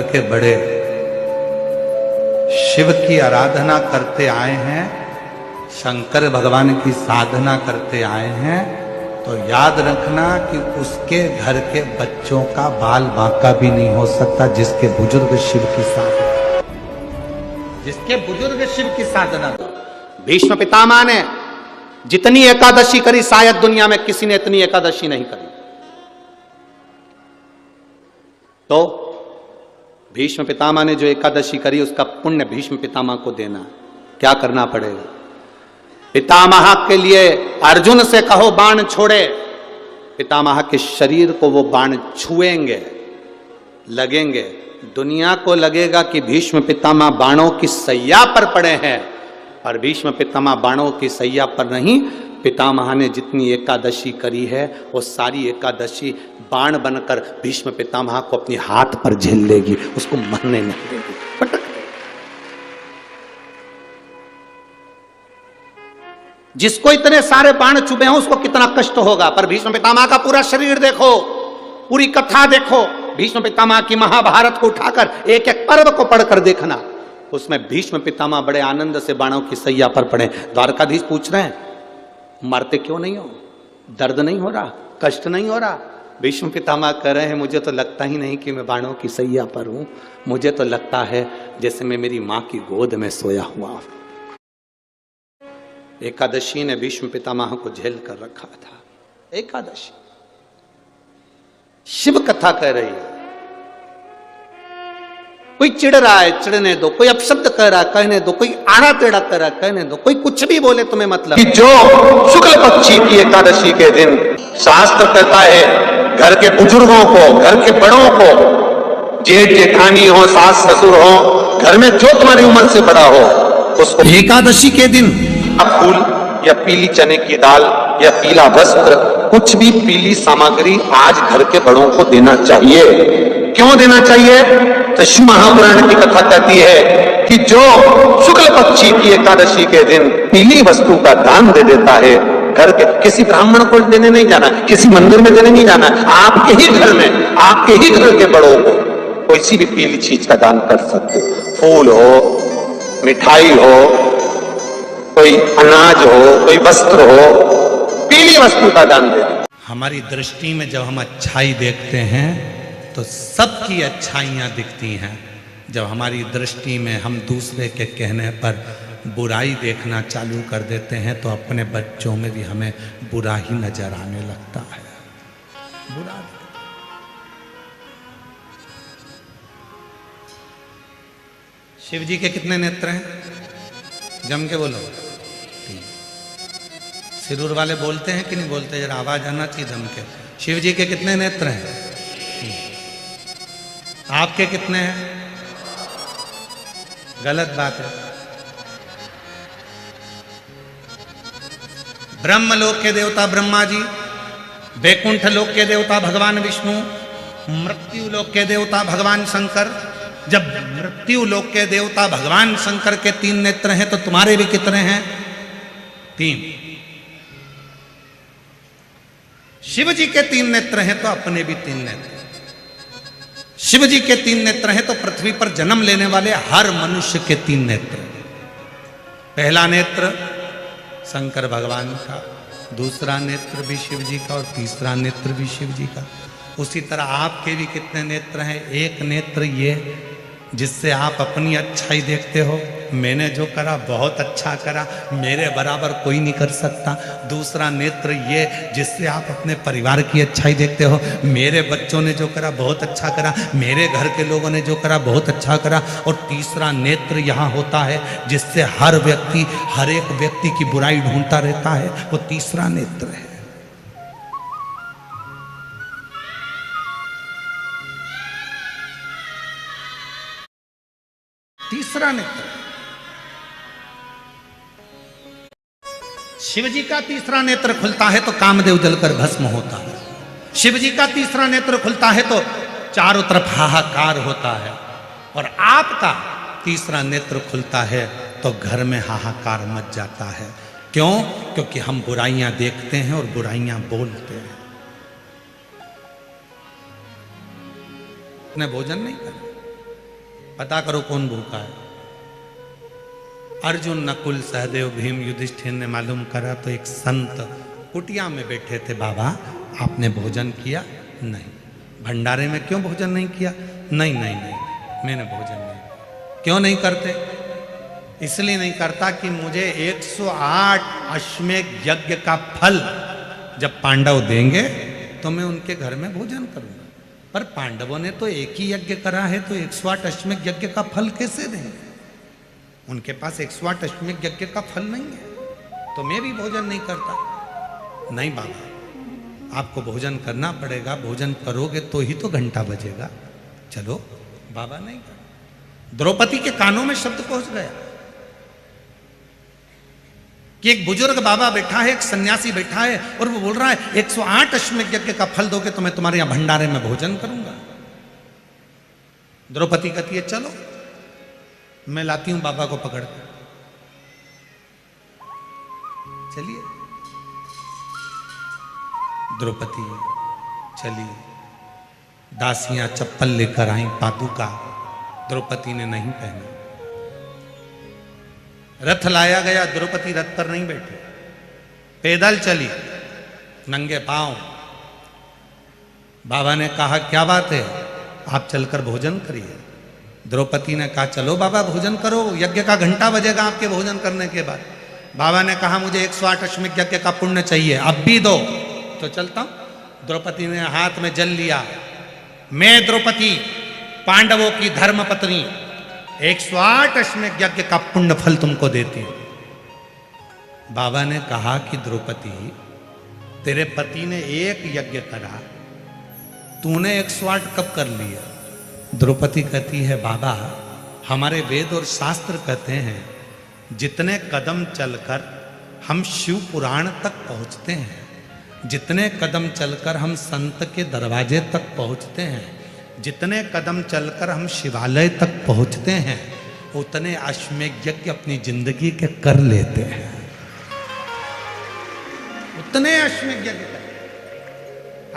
के बड़े शिव की आराधना करते आए हैं, शंकर भगवान की साधना करते आए हैं, तो याद रखना कि उसके घर के बच्चों का बाल बांका भी नहीं हो सकता जिसके बुजुर्ग शिव की साधना, जिसके बुजुर्ग शिव की साधना। भीष्म पितामह ने जितनी एकादशी करी शायद दुनिया में किसी ने इतनी एकादशी नहीं करी। तो भीष्म पितामह ने जो एकादशी करी उसका पुण्य भीष्म पितामह को देना। क्या करना पड़ेगा? पितामह के लिए अर्जुन से कहो बाण छोड़े, पितामह के शरीर को वो बाण छुएंगे, लगेंगे। दुनिया को लगेगा कि भीष्म पितामह बाणों की सैया पर पड़े हैं, और भीष्म पितामह बाणों की सैया पर नहीं। पितामह ने जितनी एकादशी करी है वो सारी एकादशी बाण बनकर भीष्म पितामह को अपने हाथ पर झेल लेगी, उसको मरने नहीं देगी, पटक। जिसको इतने सारे बाण चुभे हैं उसको कितना कष्ट होगा, पर भीष्म पितामह का पूरा शरीर देखो, पूरी कथा देखो। भीष्म पितामह की महाभारत को उठाकर एक एक पर्व को पढ़कर देखना, उसमें भीष्म पितामह बड़े आनंद से बाणों की सैया पर पड़े। द्वारकाधीश पूछ रहे हैं मरते क्यों नहीं हो, दर्द नहीं हो रहा, कष्ट नहीं हो रहा? भीष्म पितामह कह रहे हैं मुझे तो लगता ही नहीं कि मैं बाणों की सैया पर हूं, मुझे तो लगता है जैसे मैं मेरी मां की गोद में सोया हुआ हूं। एकादशी ने भीष्म पितामह को झेल कर रखा था। एकादशी शिव कथा कह रही है। कोई चिढ़ रहा है, चिढ़ने दो। कोई अपशब्द कह रहा है, कहने दो। कोई आड़ा टेढ़ा कह रहा है, कहने दो। कोई कुछ भी बोले तुम्हें मतलब। कि जो शुक्ल पक्षी की एकादशी के दिन शास्त्र कहता है घर के बुजुर्गों को, घर के बड़ों को, जेठ जेठानी हो, सास ससुर हो, घर में जो तुम्हारी उम्र से बड़ा हो, उसको एकादशी के दिन फूल या पीली चने की दाल या पीला वस्त्र, कुछ भी पीली सामग्री आज घर के बड़ों को देना चाहिए। क्यों देना चाहिए? तो शिव महापुराण की कथा कहती है कि जो शुक्ल पक्षी की एकादशी के दिन पीली वस्तु का दान दे देता है, घर के किसी ब्राह्मण को देने नहीं जाना, किसी मंदिर में देने नहीं जाना, आपके ही घर में, आपके ही घर के बड़ों को कोई भी पीली चीज का दान कर सकते। फूल हो, मिठाई हो, कोई अनाज हो, कोई वस्त्र हो, पीली वस्तु का दान दे। हमारी दृष्टि में जब हम अच्छाई देखते हैं तो सबकी अच्छाइयाँ दिखती हैं। जब हमारी दृष्टि में हम दूसरे के कहने पर बुराई देखना चालू कर देते हैं तो अपने बच्चों में भी हमें बुरा ही नजर आने लगता है। बुरा शिव जी के कितने नेत्र हैं? जम के बोलो। सिरूर वाले बोलते हैं कि नहीं बोलते? जरा आवाज आना चाहिए जम के। शिव जी के कितने नेत्र हैं? आपके कितने हैं? गलत बात है। ब्रह्म लोक के देवता ब्रह्मा जी, वैकुंठ लोक के देवता भगवान विष्णु, मृत्यु लोक के देवता भगवान शंकर। जब मृत्यु लोक के देवता भगवान शंकर के 3 नेत्र हैं तो तुम्हारे भी कितने हैं? 3। शिव जी के 3 नेत्र हैं तो अपने भी 3 नेत्र। शिव जी के 3 नेत्र हैं तो पृथ्वी पर जन्म लेने वाले हर मनुष्य के 3 नेत्र। पहला नेत्र शंकर भगवान का, दूसरा नेत्र भी शिव जी का और तीसरा नेत्र भी शिव जी का। उसी तरह आपके भी कितने नेत्र हैं? एक नेत्र ये जिससे आप अपनी अच्छाई देखते हो, मैंने जो करा बहुत अच्छा करा, मेरे बराबर कोई नहीं कर सकता। दूसरा नेत्र ये जिससे आप अपने परिवार की अच्छाई देखते हो, मेरे बच्चों ने जो करा बहुत अच्छा करा, मेरे घर के लोगों ने जो करा बहुत अच्छा करा। और तीसरा नेत्र यहाँ होता है जिससे हर व्यक्ति, हर एक व्यक्ति की बुराई ढूंढता रहता है, वो तीसरा नेत्र है। तीसरा नेत्र शिव जी का तीसरा नेत्र खुलता है तो कामदेव जलकर भस्म होता है। शिव जी का तीसरा नेत्र खुलता है तो चारों तरफ हाहाकार होता है। और आपका तीसरा नेत्र खुलता है तो घर में हाहाकार मच जाता है। क्यों? क्योंकि हम बुराइयां देखते हैं और बुराइयां बोलते हैं। ने भोजन नहीं करा। पता करो कौन भूखा है। अर्जुन, नकुल, सहदेव, भीम, युधिष्ठिर ने मालूम करा तो एक संत कुटिया में बैठे थे। बाबा आपने भोजन किया? नहीं। भंडारे में क्यों भोजन नहीं किया? नहीं नहीं नहीं, मैंने भोजन नहीं किया। क्यों नहीं करते? इसलिए नहीं करता कि मुझे 108 अश्वमेध यज्ञ का फल जब पांडव देंगे तो मैं उनके घर में भोजन करूंगा। पर पांडवों ने तो एक ही यज्ञ करा है, तो 108 अश्वमेध यज्ञ का फल कैसे देंगे? उनके पास 108 अश्वमेध यज्ञ का फल नहीं है, तो मैं भी भोजन नहीं करता। नहीं बाबा, आपको भोजन करना पड़ेगा, भोजन करोगे तो ही तो घंटा बजेगा। चलो। बाबा नहीं कर। द्रौपदी के कानों में शब्द पहुंच गया कि एक बुजुर्ग बाबा बैठा है, एक सन्यासी बैठा है, और वो बोल रहा है 108 अश्वमेध यज्ञ का फल दोगे तो मैं तुम्हारे यहां भंडारे में भोजन करूंगा। द्रौपदी कहती है चलो, मैं लाती हूं बाबा को पकड़ कर। चलिए। द्रौपदी चली, दासियां चप्पल लेकर आई, पादुका। द्रौपदी ने नहीं पहना। रथ लाया गया, द्रौपदी रथ पर नहीं बैठी, पैदल चली, नंगे पांव। बाबा ने कहा क्या बात है, आप चलकर भोजन करिए। द्रौपदी ने कहा चलो बाबा भोजन करो, यज्ञ का घंटा बजेगा आपके भोजन करने के बाद। बाबा ने कहा मुझे 108 अश्वमेध यज्ञ का पुण्य चाहिए, अब भी दो। तो चलता हूं। द्रौपदी ने हाथ में जल लिया। मैं द्रौपदी, पांडवों की धर्म पत्नी, 108 अश्वमेध यज्ञ का पुण्य फल तुमको देती हूं। बाबा ने कहा कि द्रौपदी, तेरे पति ने एक यज्ञ करा, तूने 108 कब कर लिया? द्रौपदी कहती है बाबा, हमारे वेद और शास्त्र कहते हैं जितने कदम चलकर हम शिव पुराण तक पहुंचते हैं, जितने कदम चलकर हम संत के दरवाजे तक पहुंचते हैं, जितने कदम चलकर हम शिवालय तक पहुंचते हैं, उतने अश्वमेध यज्ञ अपनी जिंदगी के कर लेते हैं। उतने अश्वमेध यज्ञ कर।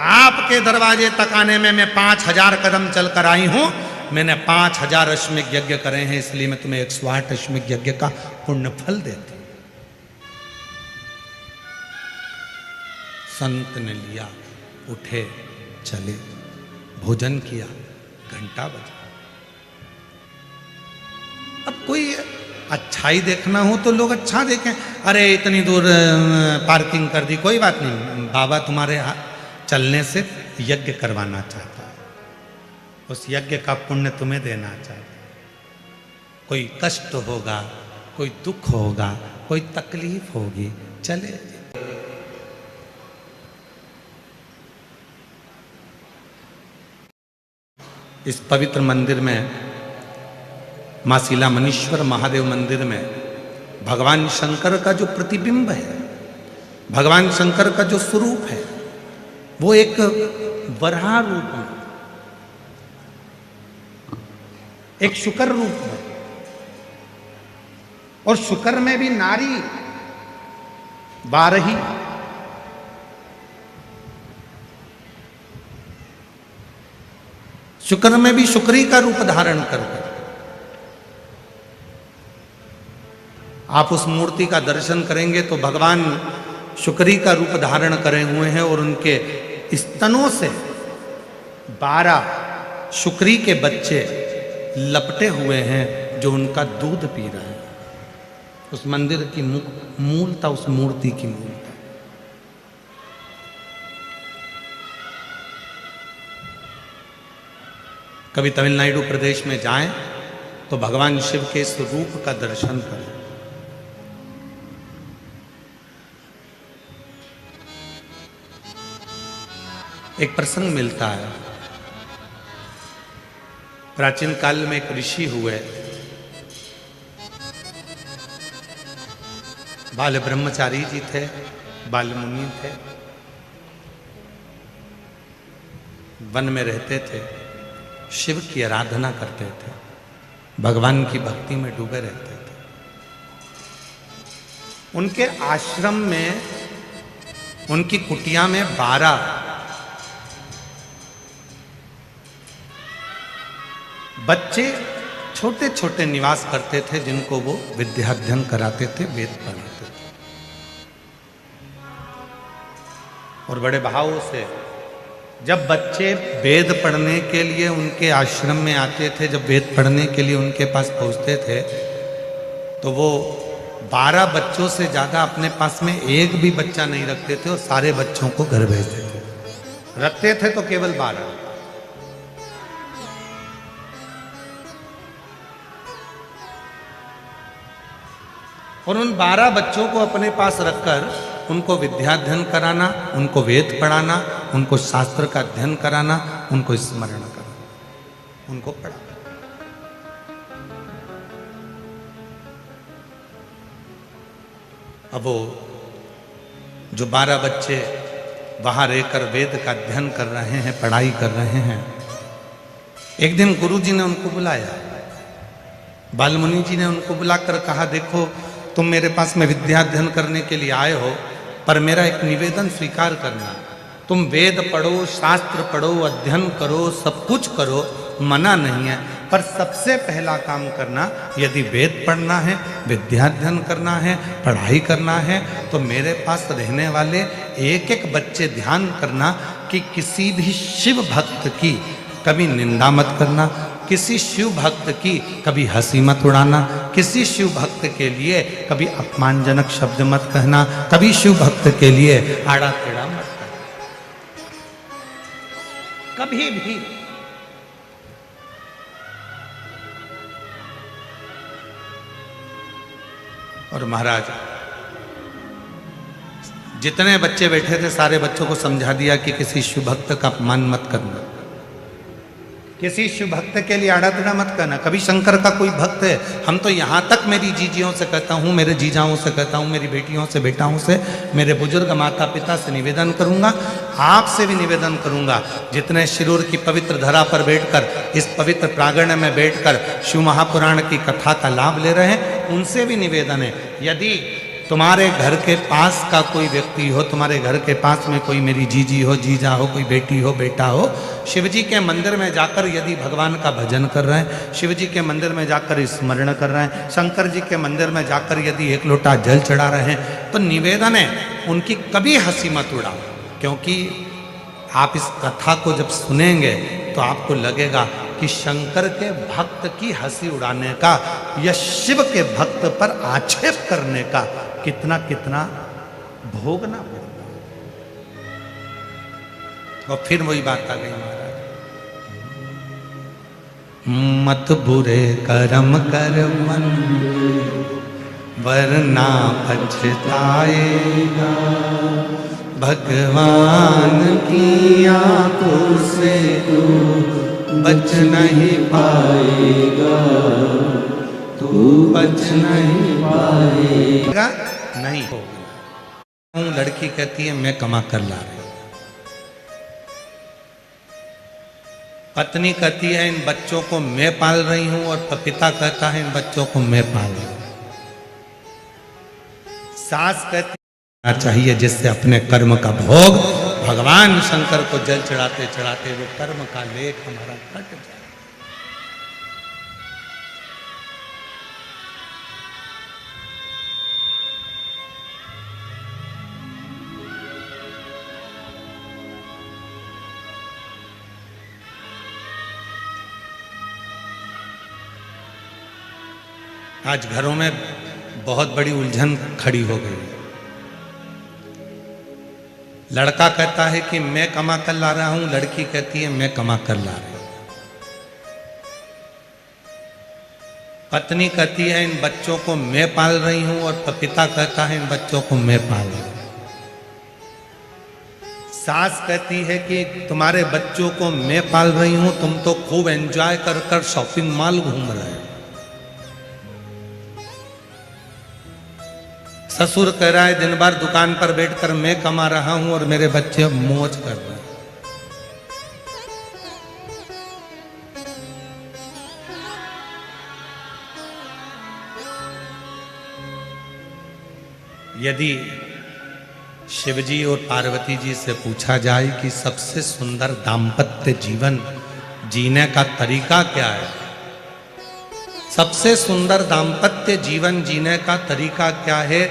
आपके दरवाजे तक आने में मैं 5000 कदम चलकर आई हूं, मैंने 5000 अश्वमेध यज्ञ करे हैं, इसलिए मैं तुम्हें 108 अश्वमेध यज्ञ का पुण्य फल देती हूं। संत ने लिया, उठे, चले, भोजन किया, घंटा बजा। अब कोई अच्छाई देखना हो तो लोग अच्छा देखें, अरे इतनी दूर पार्किंग कर दी, कोई बात नहीं, बाबा तुम्हारे चलने से यज्ञ करवाना चाहता है, उस यज्ञ का पुण्य तुम्हें देना चाहता है। कोई कष्ट होगा, कोई दुख होगा, कोई तकलीफ होगी, चले। इस पवित्र मंदिर में, मां शीला मनीश्वर महादेव मंदिर में, भगवान शंकर का जो प्रतिबिंब है, भगवान शंकर का जो स्वरूप है, वो एक वराह रूप में, एक शुकर रूप में, और शुकर में भी नारी 12 शुक्र में भी शुक्री का रूप धारण करके आप उस मूर्ति का दर्शन करेंगे तो भगवान शुक्री का रूप धारण करे हुए हैं, और उनके स्तनों से 12 शुक्री के बच्चे लपटे हुए हैं जो उनका दूध पी रहे हैं। उस मंदिर की मूलता, उस मूर्ति की मूलता। कभी तमिलनाडु प्रदेश में जाएं तो भगवान शिव के इस रूप का दर्शन करें। एक प्रसंग मिलता है, प्राचीन काल में एक ऋषि हुए, बाल ब्रह्मचारी जी थे, बाल मुनि थे, वन में रहते थे, शिव की आराधना करते थे, भगवान की भक्ति में डूबे रहते थे। उनके आश्रम में, उनकी कुटिया में 12 बच्चे छोटे छोटे निवास करते थे जिनको वो विद्याध्ययन कराते थे, वेद पढ़ाते थे। और बड़े भाव से जब बच्चे वेद पढ़ने के लिए उनके आश्रम में आते थे, जब वेद पढ़ने के लिए उनके पास पहुंचते थे, तो वो 12 बच्चों से ज्यादा अपने पास में एक भी बच्चा नहीं रखते थे और सारे बच्चों को घर भेजते थे। रखते थे तो केवल 12। और उन 12 बच्चों को अपने पास रखकर उनको विद्याध्ययन कराना, उनको वेद पढ़ाना, उनको शास्त्र का अध्ययन कराना, उनको स्मरण कराना, उनको पढ़ाना। अब वो जो 12 बच्चे वहां रहकर वेद का अध्ययन कर रहे हैं, पढ़ाई कर रहे हैं, एक दिन गुरुजी ने उनको बुलाया, बालमुनि जी ने उनको बुलाकर कहा, देखो तुम मेरे पास में विद्याध्ययन करने के लिए आए हो, पर मेरा एक निवेदन स्वीकार करना। तुम वेद पढ़ो, शास्त्र पढ़ो, अध्ययन करो, सब कुछ करो, मना नहीं है, पर सबसे पहला काम करना, यदि वेद पढ़ना है, विद्याध्ययन करना है, पढ़ाई करना है, तो मेरे पास रहने वाले एक एक बच्चे ध्यान करना कि किसी भी शिव भक्त की कभी निंदा मत करना, किसी शिव भक्त की कभी हंसी मत उड़ाना, किसी शिव भक्त के लिए कभी अपमानजनक शब्द मत कहना, कभी शिव भक्त के लिए आड़ा टेढ़ा मत करना, कभी भी। और महाराज जितने बच्चे बैठे थे सारे बच्चों को समझा दिया कि किसी शिव भक्त का अपमान मत करना, किसी शिव भक्त के लिए आड़ा टेढ़ा मत करना। कभी शंकर का कोई भक्त है, हम तो यहाँ तक मेरी जीजियों से कहता हूँ, मेरे जीजाओं से कहता हूँ, मेरी बेटियों से, बेटाओं से, मेरे बुजुर्ग माता पिता से निवेदन करूँगा, आपसे भी निवेदन करूँगा, जितने शिरूर की पवित्र धरा पर बैठकर, इस पवित्र प्रांगण में बैठकर शिव महापुराण की कथा का लाभ ले रहे हैं, उनसे भी निवेदन है, यदि तुम्हारे घर के पास का कोई व्यक्ति हो, तुम्हारे घर के पास में कोई मेरी जीजी हो, जीजा हो, कोई बेटी हो, बेटा हो, शिव जी के मंदिर में जाकर यदि भगवान का भजन कर रहे हैं, शिव जी के मंदिर में जाकर स्मरण कर रहे हैं, शंकर जी के मंदिर में जाकर यदि एक लोटा जल चढ़ा रहे हैं, तो निवेदन है उनकी कभी हंसी मत उड़ाओ, क्योंकि आप इस कथा को जब सुनेंगे तो आपको लगेगा कि शंकर के भक्त की हंसी उड़ाने का या शिव के भक्त पर आक्षेप करने का कितना कितना भोगना पड़ता। और फिर वही बात आ गई महाराज, मत बुरे कर्म कर मन वरना पछताएगा, भगवान की आंखों से तू बच नहीं पाएगा, तू बच नहीं पाएगा, नहीं होगा। लड़की कहती है मैं कमा कर ला रही, पत्नी कहती है इन बच्चों को मैं पाल रही हूं, और पिता कहता है इन बच्चों को मैं पाल रही हूं। सास कहती है चाहिए जिससे अपने कर्म का भोग भगवान शंकर को जल चढ़ाते चढ़ाते वो कर्म का लेख हमारा कट जाए। आज घरों में बहुत बड़ी उलझन खड़ी हो गई। लड़का कहता है कि मैं कमा कर ला रहा हूं, लड़की कहती है मैं कमा कर ला रही हूं। पत्नी कहती है इन बच्चों को मैं पाल रही हूं, और पिता कहता है इन बच्चों को मैं पाल रही हूं। सास कहती है कि तुम्हारे बच्चों को मैं पाल रही हूं, तुम तो खूब एंजॉय कर कर शॉपिंग मॉल घूम रहे हो। ससुर कह रहा है दिन भर दुकान पर बैठकर मैं कमा रहा हूं और मेरे बच्चे मौज कर रहे हैं। यदि शिवजी और पार्वती जी से पूछा जाए कि सबसे सुंदर दाम्पत्य जीवन जीने का तरीका क्या है, सबसे सुंदर दाम्पत्य जीवन जीने का तरीका क्या है,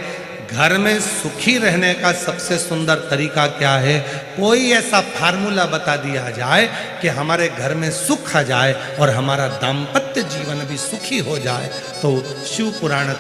घर में सुखी रहने का सबसे सुंदर तरीका क्या है, कोई ऐसा फार्मूला बता दिया जाए कि हमारे घर में सुख आ जाए और हमारा दाम्पत्य जीवन भी सुखी हो जाए, तो शिव पुराण